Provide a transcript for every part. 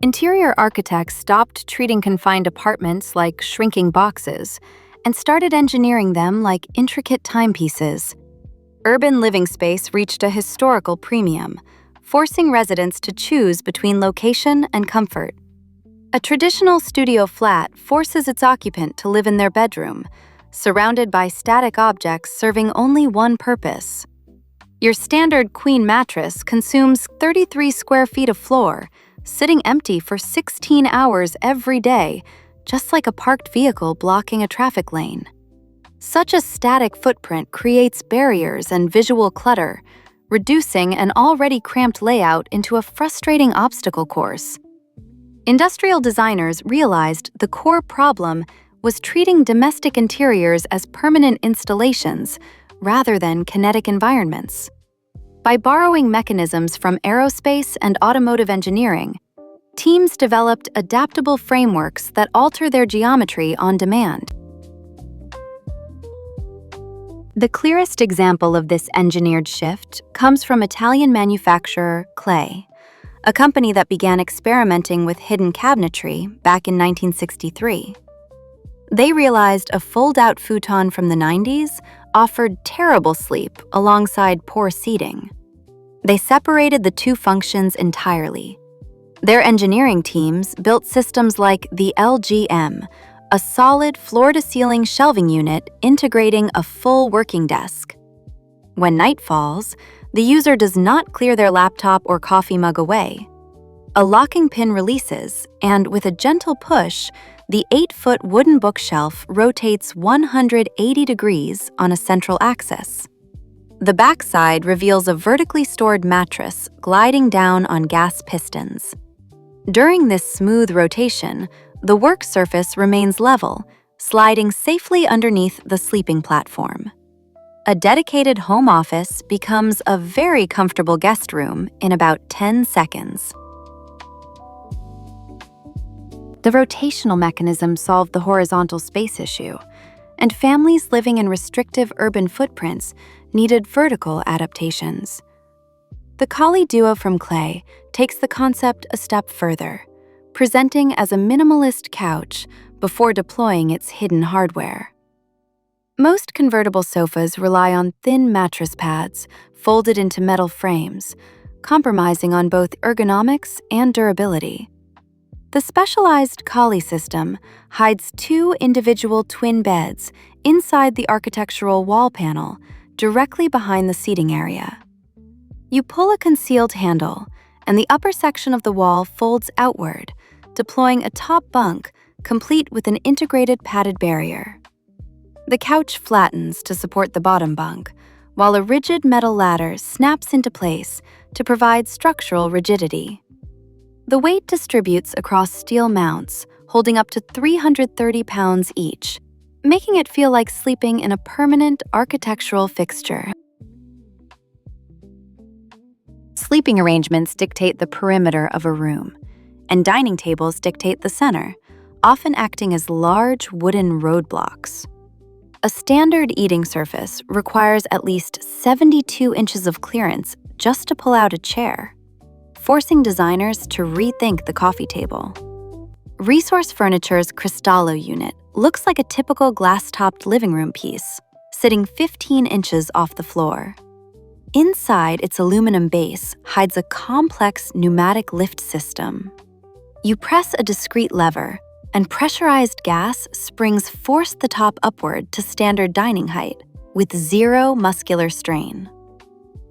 Interior architects stopped treating confined apartments like shrinking boxes and started engineering them like intricate timepieces. Urban living space reached a historical premium, forcing residents to choose between location and comfort. A traditional studio flat forces its occupant to live in their bedroom, surrounded by static objects serving only one purpose. Your standard queen mattress consumes 33 square feet of floor, sitting empty for 16 hours every day, just like a parked vehicle blocking a traffic lane. Such a static footprint creates barriers and visual clutter, reducing an already cramped layout into a frustrating obstacle course. Industrial designers realized the core problem was treating domestic interiors as permanent installations rather than kinetic environments. By borrowing mechanisms from aerospace and automotive engineering, teams developed adaptable frameworks that alter their geometry on demand. The clearest example of this engineered shift comes from Italian manufacturer Clay, a company that began experimenting with hidden cabinetry back in 1963. They realized a fold-out futon from the 90s offered terrible sleep alongside poor seating. They separated the two functions entirely. Their engineering teams built systems like the LGM, a solid floor-to-ceiling shelving unit integrating a full working desk. When night falls, the user does not clear their laptop or coffee mug away. A locking pin releases, and with a gentle push, the 8-foot wooden bookshelf rotates 180 degrees on a central axis. The backside reveals a vertically stored mattress gliding down on gas pistons. During this smooth rotation, the work surface remains level, sliding safely underneath the sleeping platform. A dedicated home office becomes a very comfortable guest room in about 10 seconds. The rotational mechanism solved the horizontal space issue, and families living in restrictive urban footprints needed vertical adaptations. The Collie duo from Clay takes the concept a step further, presenting as a minimalist couch before deploying its hidden hardware. Most convertible sofas rely on thin mattress pads folded into metal frames, compromising on both ergonomics and durability. The specialized Collie system hides two individual twin beds inside the architectural wall panel, directly behind the seating area. You pull a concealed handle, and the upper section of the wall folds outward, deploying a top bunk complete with an integrated padded barrier. The couch flattens to support the bottom bunk, while a rigid metal ladder snaps into place to provide structural rigidity. The weight distributes across steel mounts, holding up to 330 pounds each, making it feel like sleeping in a permanent architectural fixture. Sleeping arrangements dictate the perimeter of a room, and dining tables dictate the center, often acting as large wooden roadblocks. A standard eating surface requires at least 72 inches of clearance just to pull out a chair, forcing designers to rethink the coffee table. Resource Furniture's Cristallo unit looks like a typical glass-topped living room piece, sitting 15 inches off the floor. Inside its aluminum base hides a complex pneumatic lift system. You press a discrete lever, and pressurized gas springs force the top upward to standard dining height, with zero muscular strain.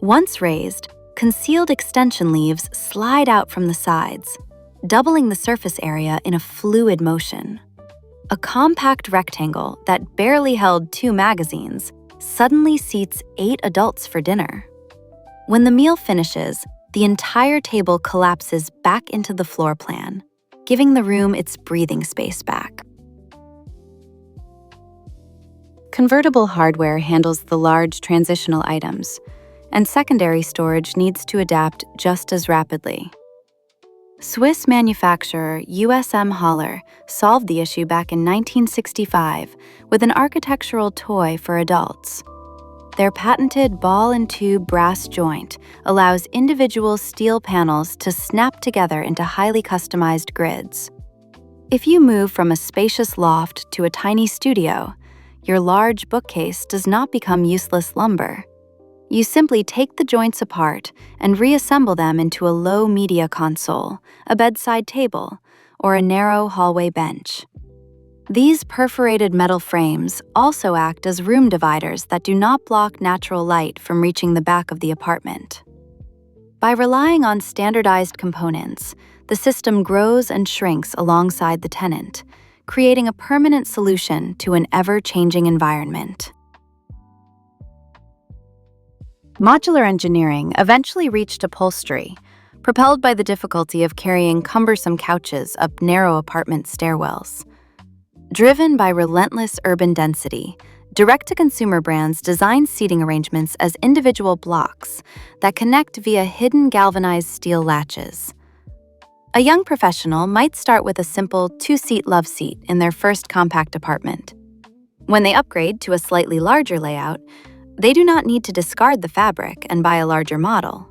Once raised, concealed extension leaves slide out from the sides, doubling the surface area in a fluid motion. A compact rectangle that barely held 2 magazines suddenly seats 8 adults for dinner. When the meal finishes, the entire table collapses back into the floor plan, giving the room its breathing space back. Convertible hardware handles the large transitional items, and secondary storage needs to adapt just as rapidly. Swiss manufacturer USM Haller solved the issue back in 1965 with an architectural toy for adults. Their patented ball-and-tube brass joint allows individual steel panels to snap together into highly customized grids. If you move from a spacious loft to a tiny studio, your large bookcase does not become useless lumber. You simply take the joints apart and reassemble them into a low media console, a bedside table, or a narrow hallway bench. These perforated metal frames also act as room dividers that do not block natural light from reaching the back of the apartment. By relying on standardized components, the system grows and shrinks alongside the tenant, creating a permanent solution to an ever-changing environment. Modular engineering eventually reached upholstery, propelled by the difficulty of carrying cumbersome couches up narrow apartment stairwells. Driven by relentless urban density, direct-to-consumer brands design seating arrangements as individual blocks that connect via hidden galvanized steel latches. A young professional might start with a simple two-seat love seat in their first compact apartment. When they upgrade to a slightly larger layout, they do not need to discard the fabric and buy a larger model.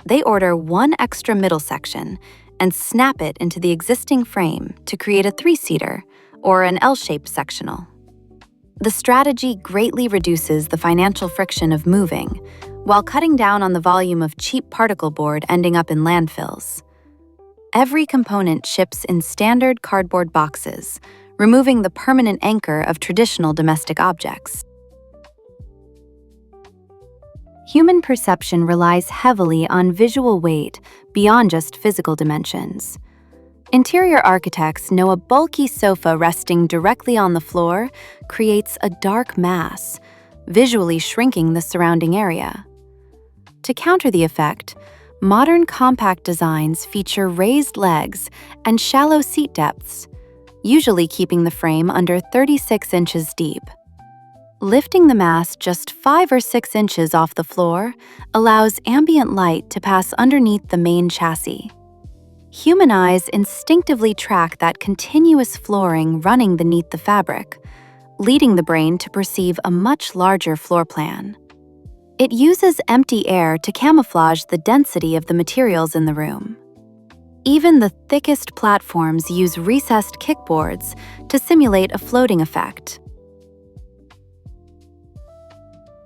They order one extra middle section and snap it into the existing frame to create a three-seater or an L-shaped sectional. The strategy greatly reduces the financial friction of moving, while cutting down on the volume of cheap particle board ending up in landfills. Every component ships in standard cardboard boxes, removing the permanent anchor of traditional domestic objects. Human perception relies heavily on visual weight beyond just physical dimensions. Interior architects know a bulky sofa resting directly on the floor creates a dark mass, visually shrinking the surrounding area. To counter the effect, modern compact designs feature raised legs and shallow seat depths, usually keeping the frame under 36 inches deep. Lifting the mass just 5 or 6 inches off the floor allows ambient light to pass underneath the main chassis. Human eyes instinctively track that continuous flooring running beneath the fabric, leading the brain to perceive a much larger floor plan. It uses empty air to camouflage the density of the materials in the room. Even the thickest platforms use recessed kickboards to simulate a floating effect.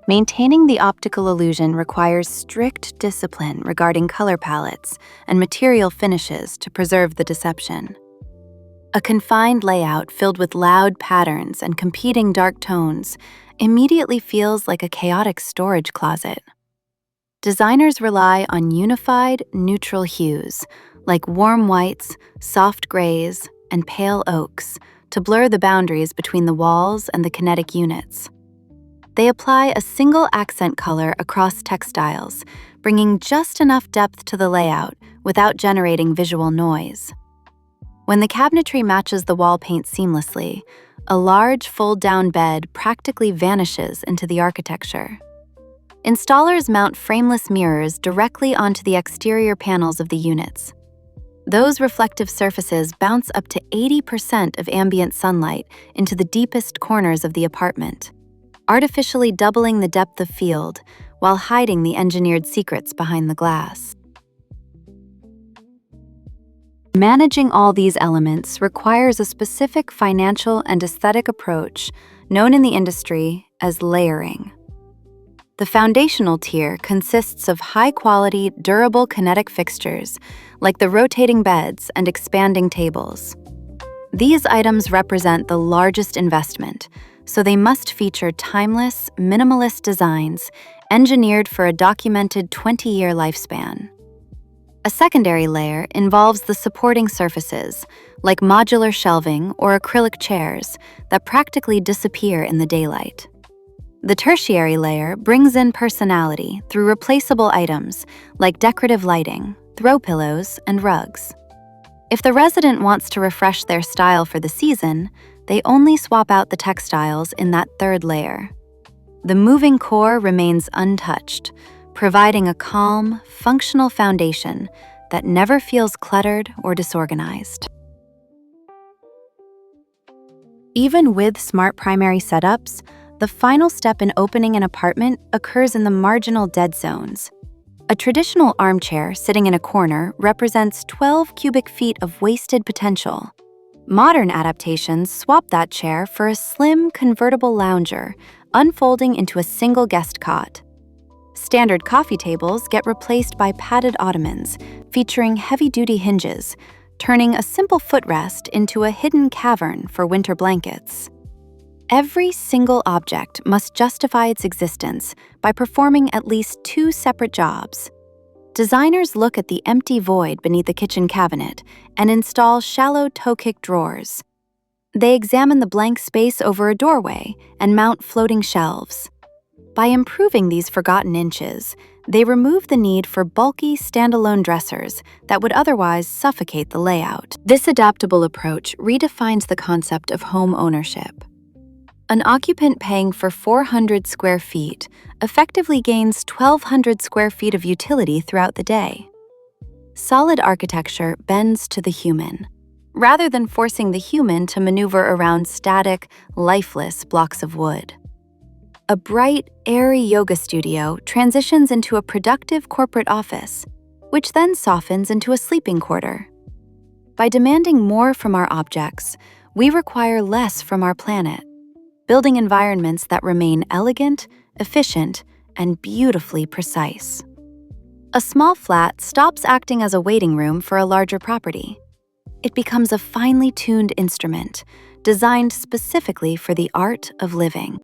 Maintaining the optical illusion requires strict discipline regarding color palettes and material finishes to preserve the deception. A confined layout filled with loud patterns and competing dark tones immediately feels like a chaotic storage closet. Designers rely on unified, neutral hues, like warm whites, soft grays, and pale oaks, to blur the boundaries between the walls and the kinetic units. They apply a single accent color across textiles, bringing just enough depth to the layout without generating visual noise. When the cabinetry matches the wall paint seamlessly, a large fold-down bed practically vanishes into the architecture. Installers mount frameless mirrors directly onto the exterior panels of the units. Those reflective surfaces bounce up to 80% of ambient sunlight into the deepest corners of the apartment, artificially doubling the depth of field while hiding the engineered secrets behind the glass. Managing all these elements requires a specific financial and aesthetic approach known in the industry as layering. The foundational tier consists of high-quality, durable kinetic fixtures like the rotating beds and expanding tables. These items represent the largest investment, so they must feature timeless, minimalist designs engineered for a documented 20-year lifespan. A secondary layer involves the supporting surfaces, like modular shelving or acrylic chairs, that practically disappear in the daylight. The tertiary layer brings in personality through replaceable items like decorative lighting, throw pillows, and rugs. If the resident wants to refresh their style for the season, they only swap out the textiles in that third layer. The moving core remains untouched, providing a calm, functional foundation that never feels cluttered or disorganized. Even with smart primary setups, the final step in opening an apartment occurs in the marginal dead zones. A traditional armchair sitting in a corner represents 12 cubic feet of wasted potential. Modern adaptations swap that chair for a slim, convertible lounger, unfolding into a single guest cot. Standard coffee tables get replaced by padded ottomans, featuring heavy-duty hinges, turning a simple footrest into a hidden cavern for winter blankets. Every single object must justify its existence by performing at least two separate jobs. Designers look at the empty void beneath the kitchen cabinet and install shallow toe-kick drawers. They examine the blank space over a doorway and mount floating shelves. By improving these forgotten inches, they remove the need for bulky, standalone dressers that would otherwise suffocate the layout. This adaptable approach redefines the concept of home ownership. An occupant paying for 400 square feet effectively gains 1,200 square feet of utility throughout the day. Solid architecture bends to the human, rather than forcing the human to maneuver around static, lifeless blocks of wood. A bright, airy yoga studio transitions into a productive corporate office, which then softens into a sleeping quarter. By demanding more from our objects, we require less from our planet, building environments that remain elegant, efficient, and beautifully precise. A small flat stops acting as a waiting room for a larger property. It becomes a finely tuned instrument, designed specifically for the art of living.